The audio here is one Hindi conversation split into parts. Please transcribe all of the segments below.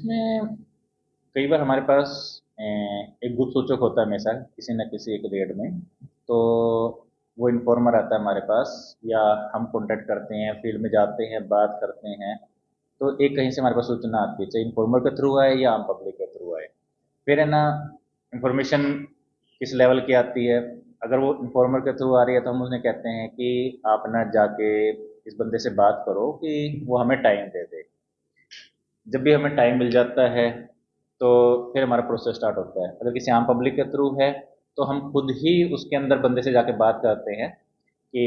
इसमें कई बार हमारे पास एक गुप्त सूचक होता है हमेशा किसी न किसी एक रेड में। तो वो इन्फॉर्मर आता है हमारे पास, या हम कांटेक्ट करते हैं, फील्ड में जाते हैं, बात करते हैं। तो एक कहीं से हमारे पास सूचना आती है, चाहे इन्फॉर्मर के थ्रू आए या आम पब्लिक के थ्रू आए। फिर है ना, इंफॉर्मेशन किस लेवल की आती है। अगर वो इन्फॉर्मर के थ्रू आ रही है तो हम उन्हें कहते हैं कि आप ना जाके इस बंदे से बात करो कि वो हमें टाइम दे दे। जब भी हमें टाइम मिल जाता है तो फिर हमारा प्रोसेस स्टार्ट होता है। अगर किसी आम पब्लिक के थ्रू है तो हम खुद ही उसके अंदर बंदे से जाके बात करते हैं कि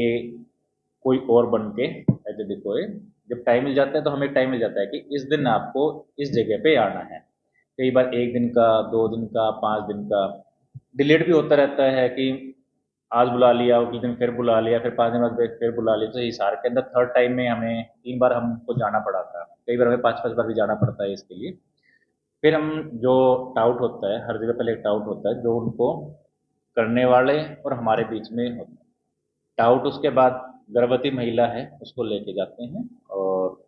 कोई और बन के एज ए डिकोय। जब टाइम मिल जाता है तो हमें टाइम मिल जाता है कि इस दिन आपको इस जगह पे आना है। कई बार एक दिन का, 2 दिन का, 5 दिन का डिलेट भी होता रहता है कि आज बुला लिया, उस दिन फिर बुला लिया, फिर 5 दिन बाद फिर बुला लिया। तो हिसार के अंदर थर्ड टाइम में हमें 3 बार हमको जाना पड़ा था, कई बार हमें 5-5 बार भी जाना पड़ता है इसके लिए। फिर हम जो टाउट होता है, हर जगह पहले एक टाउट होता है जो उनको करने वाले और हमारे बीच में होता है। टाउट उसके बाद गर्भवती महिला है उसको लेके जाते हैं, और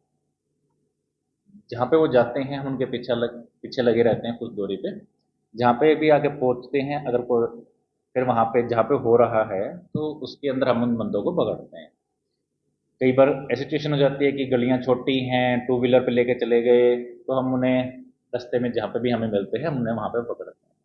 जहाँ पे वो जाते हैं हम उनके पीछे लगे रहते हैं कुछ दूरी पे। जहाँ पे भी आके पहुँचते हैं, अगर फिर वहाँ पे जहाँ पे हो रहा है तो उसके अंदर हम उन बंदों को पकड़ते हैं। कई बार ऐसी सिचुएशन हो जाती है कि गलियाँ छोटी हैं, टू व्हीलर पे लेके चले गए, तो हम उन्हें रास्ते में जहाँ पे भी हमें मिलते हैं हम उन्हें वहाँ पे पकड़ते हैं।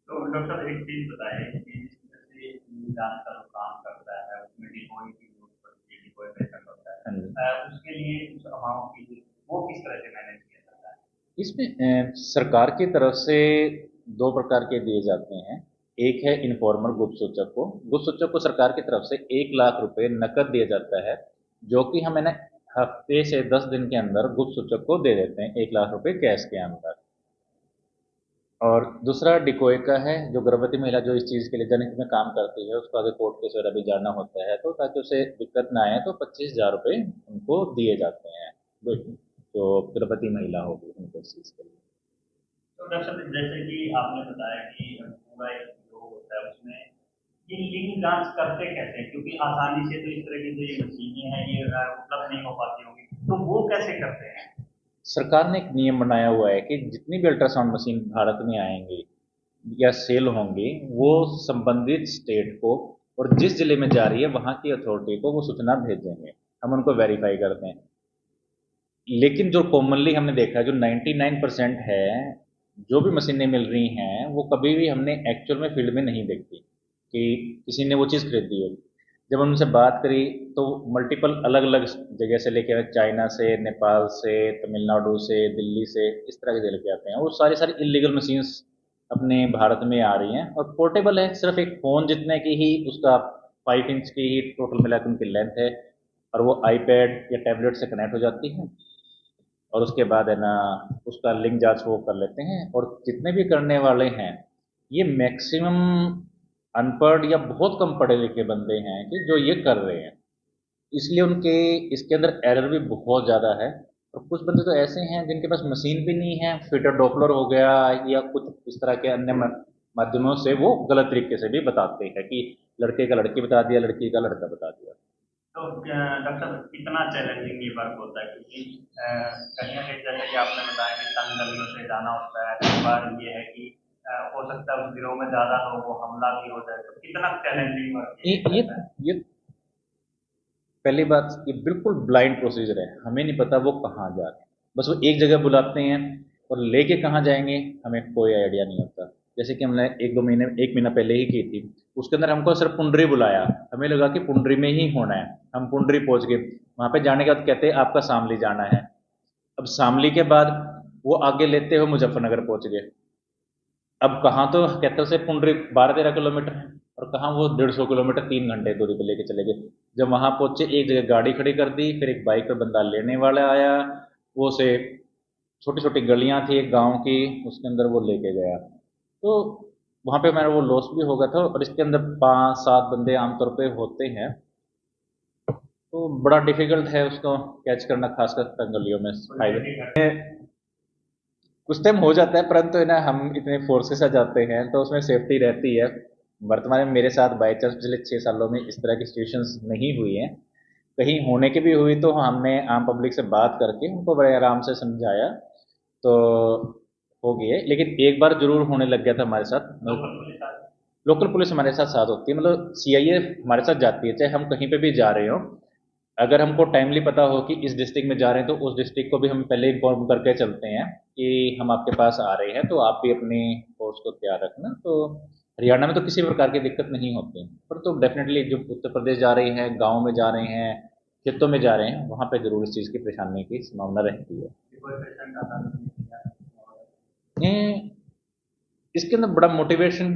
तो डॉक्टर साहब एक चीज बताएं कि जैसे निदान का जो काम करता है उसमें डिकॉय की जरूरत पड़ती है, डिकॉय मेथड होता हाँ जी। है, उसके लिए उस अमाउंट की वो किस तरह से मैनेज किया जाता है? इसमें सरकार की तरफ से दो प्रकार के दिए जाते हैं। एक है इन्फॉर्मल गुप्त सूचक को। गुप्त सूचक को सरकार की तरफ से 1 लाख रुपए नकद दिया जाता है, जो कि हम है ना हफ्ते से 10 दिन के अंदर गुप्त सूचक को दे देते हैं, 1 लाख रुपए कैश के अंदर। और दूसरा डिकोय का है, जो गर्भवती महिला जो इस चीज़ के लिए जनहित में काम करती है, उसको आगे कोर्ट केस वगैरह भी जाना होता है, तो ताकि उसे दिक्कत ना आए तो 25,000 रुपये उनको दिए जाते हैं, जो गर्भवती महिला होगी उनको इस चीज़ के लिए। तो डॉक्टर साहब जैसे कि आपने बताया कि पूरा एक जो होता है उसमें ये लिंग जांच करते कैसे हैं? क्योंकि आसानी से तो इस तरह की जो ये मशीनें हैं ये उपलब्ध नहीं हो पाती होंगी, तो वो कैसे करते हैं? सरकार ने एक नियम बनाया हुआ है कि जितनी भी अल्ट्रासाउंड मशीन भारत में आएंगी या सेल होंगी, वो संबंधित स्टेट को और जिस जिले में जा रही है वहाँ की अथॉरिटी को वो सूचना भेजेंगे। हम उनको वेरीफाई करते हैं। लेकिन जो कॉमनली हमने देखा है, जो 99% है, जो भी मशीनें मिल रही हैं वो कभी भी हमने एक्चुअल में फील्ड में नहीं देखी कि किसी ने वो चीज़ खरीदी हो। जब हम उनसे बात करी तो मल्टीपल अलग अलग जगह से लेके आए, चाइना से, नेपाल से, तमिलनाडु से, दिल्ली से, इस तरह के लेके आते हैं। वो सारी सारी इलीगल मशीन्स अपने भारत में आ रही हैं, और पोर्टेबल है, सिर्फ एक फ़ोन जितने की ही उसका 5 इंच की ही टोटल मिलाकर उनकी लेंथ है, और वो आईपैड या टैबलेट से कनेक्ट हो जाती है। और उसके बाद है ना उसका लिंक जांच वो कर लेते हैं। और जितने भी करने वाले हैं ये मैक्सिमम अनपढ़ या बहुत कम पढ़े लिखे बंदे हैं कि जो ये कर रहे हैं, इसलिए उनके इसके अंदर एरर भी बहुत ज़्यादा है। और कुछ बंदे तो ऐसे हैं जिनके पास मशीन भी नहीं है, फिटर डॉपलर हो गया या कुछ इस तरह के अन्य माध्यमों से वो गलत तरीके से भी बताते हैं कि लड़के का लड़की बता दिया, लड़की का लड़का बता दिया। तो डॉक्टर साहब कितना चैलेंजिंग ये वर्क होता है? क्योंकि कहीं ना कहीं जैसे कि आपने बताया कि तंग गलियों से जाना होता है, कई बार ये है कि हो सकता है उस गिरोह में ज्यादा लोग हो, हमला भी हो जाए, तो कितना चैलेंजिंग वर्क ये ये ये रहता है? ये पहली बात, ये बिल्कुल ब्लाइंड प्रोसीजर है, हमें नहीं पता वो कहाँ जा रहे हैं। बस वो एक जगह बुलाते हैं, और लेके कहाँ जाएंगे हमें कोई आइडिया नहीं होता। जैसे कि हमने 1-2 महीने, 1 महीना पहले ही की थी, उसके अंदर हमको सिर्फ पुंडरी बुलाया। हमें लगा कि पुंडरी में ही होना है, हम पुंडरी पहुंच गए। वहाँ पे जाने के बाद कहते हैं आपका शामली जाना है। अब शामली के बाद वो आगे लेते हुए मुजफ्फरनगर पहुंच गए। अब कहाँ तो कहते से पुंडरी 12-13 किलोमीटर है, और कहाँ वो 150 किलोमीटर 3 घंटे दूरी पे लेके चले गए। जब वहां पहुंचे एक जगह गाड़ी खड़ी कर दी, फिर एक बाइक पे बंदा लेने वाला आया, वो से छोटी छोटी गलियां थी एक गांव की, उसके अंदर वो लेके गया। तो वहां पे मेरा वो लॉस भी हो गया था। और इसके अंदर 5-7 बंदे आमतौर पे होते हैं, तो बड़ा डिफिकल्ट है उसको कैच करना, खासकर तंगलियों में, कोई हाईवे। सेफ्टी कर कुछ टाइम हो जाता है, परंतु है ना हम इतने फोर्स के साथ जाते हैं तो उसमें सेफ्टी रहती है। वर्तमान में मेरे साथ बाई चांस पिछले 6 सालों में इस तरह की सिचुएशंस नहीं हुई हैं। कहीं होने की भी हुई तो हमने आम पब्लिक से बात करके उनको बड़े आराम से समझाया, तो हो गई है। लेकिन एक बार जरूर होने लग गया था हमारे साथ, लोकल पुलिस आ लोकल पुलिस हमारे साथ साथ होती है, मतलब सीआईए हमारे साथ जाती है, चाहे हम कहीं पे भी जा रहे हो। अगर हमको टाइमली पता हो कि इस डिस्ट्रिक्ट में जा रहे हैं तो उस डिस्ट्रिक्ट को भी हम पहले इन्फॉर्म करके चलते हैं कि हम आपके पास आ रहे हैं, तो आप भी अपनी फोर्स को तैयार रखना। तो हरियाणा में तो किसी प्रकार की दिक्कत नहीं होती, पर तो डेफिनेटली जो उत्तर प्रदेश जा रही हैं, गाँव में जा रहे हैं, खेतों में जा रहे हैं, वहाँ पे जरूर इस चीज़ की परेशानी की संभावना रहती है। कोई पेशेंट आता था। ये इसके अंदर बड़ा मोटिवेशन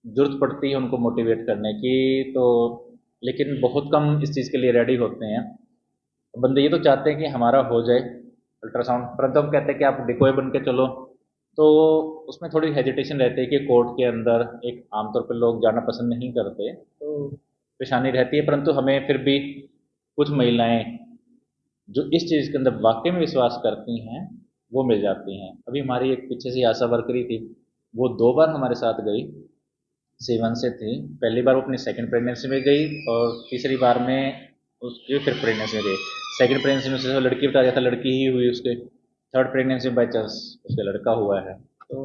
ज़रूरत पड़ती है उनको मोटिवेट करने की, तो लेकिन बहुत कम इस चीज़ के लिए रेडी होते हैं। बंदे ये तो चाहते हैं कि हमारा हो जाए अल्ट्रासाउंड, परंतु हम कहते हैं कि आप डिकोय बन के चलो, तो उसमें थोड़ी हेजिटेशन रहती है कि कोर्ट के अंदर एक आमतौर पर लोग जाना पसंद नहीं करते, तो परेशानी रहती है। परंतु हमें फिर भी कुछ महिलाएं जो इस चीज़ के अंदर वाकई में विश्वास करती हैं वो मिल जाती हैं। अभी हमारी एक पीछे से आशा वर्करी थी, वो 2 बार हमारे साथ गई, सेवन से थी। पहली बार वो अपनी सेकंड प्रेगनेंसी में गई और तीसरी बार में उसकी फिर प्रेगनेंसी में गई। सेकंड प्रेगनेंसी में उससे लड़की बता दिया था, लड़की ही हुई उसके। थर्ड प्रेगनेंसी में बाई चांस उसके लड़का हुआ है। तो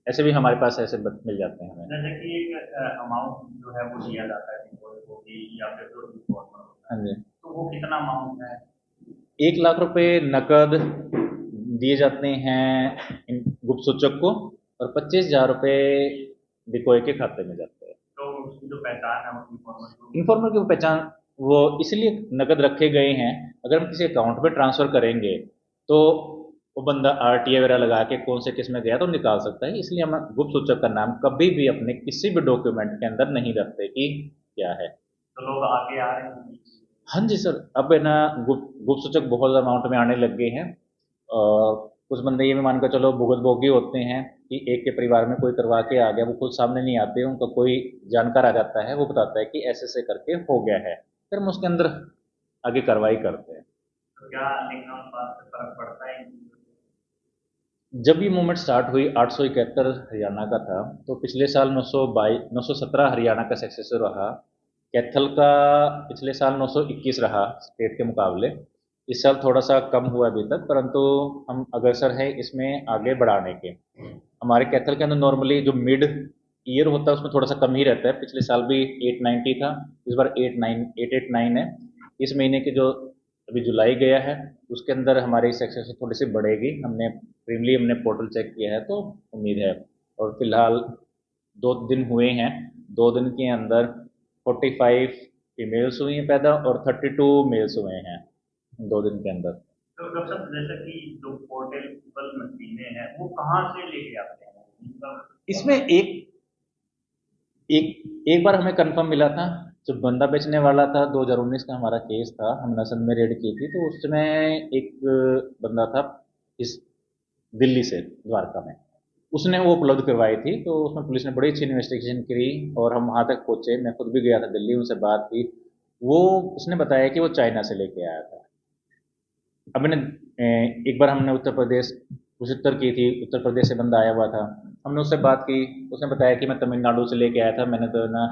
ऐसे भी हमारे पास ऐसे मिल जाते हैं हमें। जैसे कि एक अमाउंट जो है वो दिया जाता है कोई को भी या फिर जो इन्फॉर्मर होता हाँ है, जी, तो वो कितना अमाउंट है? 1 लाख रुपए नकद दिए जाते हैं गुप्त सूचक को, और 25,000 रुपये डिकोय के खाते में जाते हैं। तो उसकी जो पहचान है वो इन्फॉर्मर को इन्फॉर्मर की पहचान वो इसलिए नकद रखे गए हैं, अगर हम किसी अकाउंट में ट्रांसफ़र करेंगे तो वो बंदा आरटीआई वगैरह लगा के कौन से किस में गया तो निकाल सकता है। इसलिए हम गुप्त सूचक का नाम कभी भी अपने किसी भी डॉक्यूमेंट के अंदर नहीं रखते कि क्या है। तो लोग आगे आ रहे हैं। हाँ जी सर, अब है ना गुप्त गुप्त सूचक बहुत अमाउंट में आने लग गए हैं। और कुछ बंदे ये भी मान कर चलो भुगत भोगी होते हैं कि एक के परिवार में कोई करवा के आ गया, वो खुद सामने नहीं आते, उनका कोई जानकार आ जाता है, वो बताता है कि ऐसे ऐसे करके हो गया है, फिर हम उसके अंदर आगे कार्रवाई करते हैं। तो क्या लिखना और बात से फर्क पड़ता है? जब ये मूवमेंट स्टार्ट हुई 871 हरियाणा का था, तो पिछले साल 917 हरियाणा का सक्सेसर रहा। कैथल का पिछले साल 921 रहा स्टेट के मुकाबले। इस साल थोड़ा सा कम हुआ अभी तक, परंतु हम अग्रसर हैं इसमें आगे बढ़ाने के। हमारे कैथल के अंदर नॉर्मली जो मिड ईयर होता है उसमें थोड़ा सा कम ही रहता है। पिछले साल भी 890 था, इस बार 889 है। इस महीने के जो अभी जुलाई गया है उसके अंदर हमारी सक्सेस थोड़ी सी बढ़ेगी। हमने पोर्टल चेक किया है तो उम्मीद है। और फिलहाल 2 दिन हुए हैं, 2 दिन के अंदर 45 फीमेल्स हुई हैं पैदा और 32 मेल्स हुए हैं 2 दिन के अंदर। तो डॉक्टर साहब जैसे कि जो पोर्टेबल मशीनें हैं वो कहाँ से लेके आते हैं इनका? इसमें एक एक एक बार हमें कंफर्म मिला था, जब बंदा बेचने वाला था, 2019 का हमारा केस था, हमने असल में रेड की थी, तो उस समय एक बंदा था इस दिल्ली से द्वारका में, उसने वो उपलब्ध करवाई थी। तो उसमें पुलिस ने बड़ी अच्छी इन्वेस्टिगेशन करी और हम वहाँ तक पहुँचे। मैं खुद भी गया था दिल्ली, उनसे बात की। वो उसने बताया कि वो चाइना से लेके आया था। अब मैंने एक बार हमने उत्तर प्रदेश उत्तर की थी, उत्तर प्रदेश से बंदा आया हुआ था, हमने उससे बात की। उसने बताया कि मैं तमिलनाडु से लेके आया था। मैंने तो ना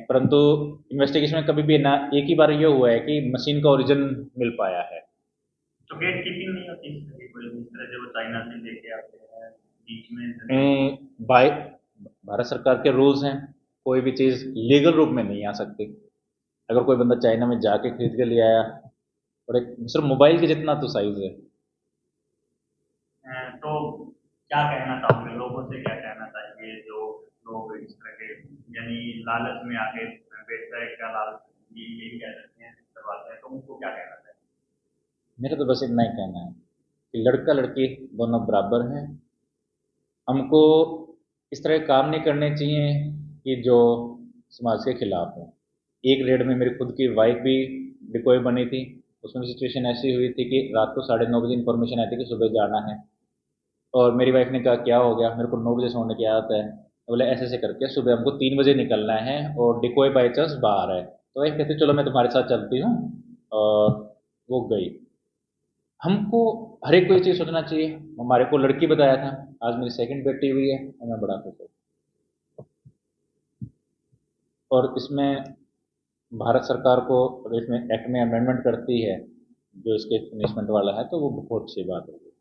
परंतु इन्वेस्टिगेशन में कभी भी ना एक ही बार ये हुआ है कि मशीन का ओरिजिन मिल पाया है। तो गेट कीपिंग नहीं होती इस तरह की कोई जिस तरह से वो चाइना से लेके आते हैं बीच में? बाय भारत सरकार के रूल्स हैं, कोई भी चीज़ लीगल रूप में नहीं आ सकती। अगर कोई बंदा चाइना में जाके खरीद के ले आया, और एक सिर्फ मोबाइल के जितना तो साइज है। तो क्या कहना चाहोगे, लोगों से क्या कहना चाहिए जो लोग इस तरह के यानी लालच में आके व्यवसाय का लालच यही कह सकते हैं करवाते हैं, तो उनको क्या कहना चाहिए? मेरा तो बस इतना ही कहना है कि लड़का लड़की दोनों बराबर हैं। हमको इस तरह के काम नहीं करने चाहिए कि जो समाज के खिलाफ हो। एक रेड में मेरी खुद की वाइफ भी डिकॉय बनी थी, उसमें भी सिचुएशन ऐसी हुई थी कि रात को 9:30 बजे इन्फॉर्मेशन आई थी कि सुबह जाना है, और मेरी वाइफ ने कहा क्या हो गया, मेरे को 9 बजे सोने की आदत है। तो बोले ऐसे ऐसे करके सुबह हमको 3 बजे निकलना है और डिकोय बाई चांस बाहर है। तो वाइफ कहती चलो मैं तुम्हारे साथ चलती हूँ, और वो गई। हमको हर एक कोई चीज़ सोचना चाहिए। हमारे को लड़की बताया था, आज मेरी सेकंड बेटी हुई है और मैं बड़ा खुश हूँ। और इसमें भारत सरकार को अगर इसमें एक्ट में अमेंडमेंट करती है जो इसके पनिशमेंट वाला है तो वो बहुत अच्छी बात होगी।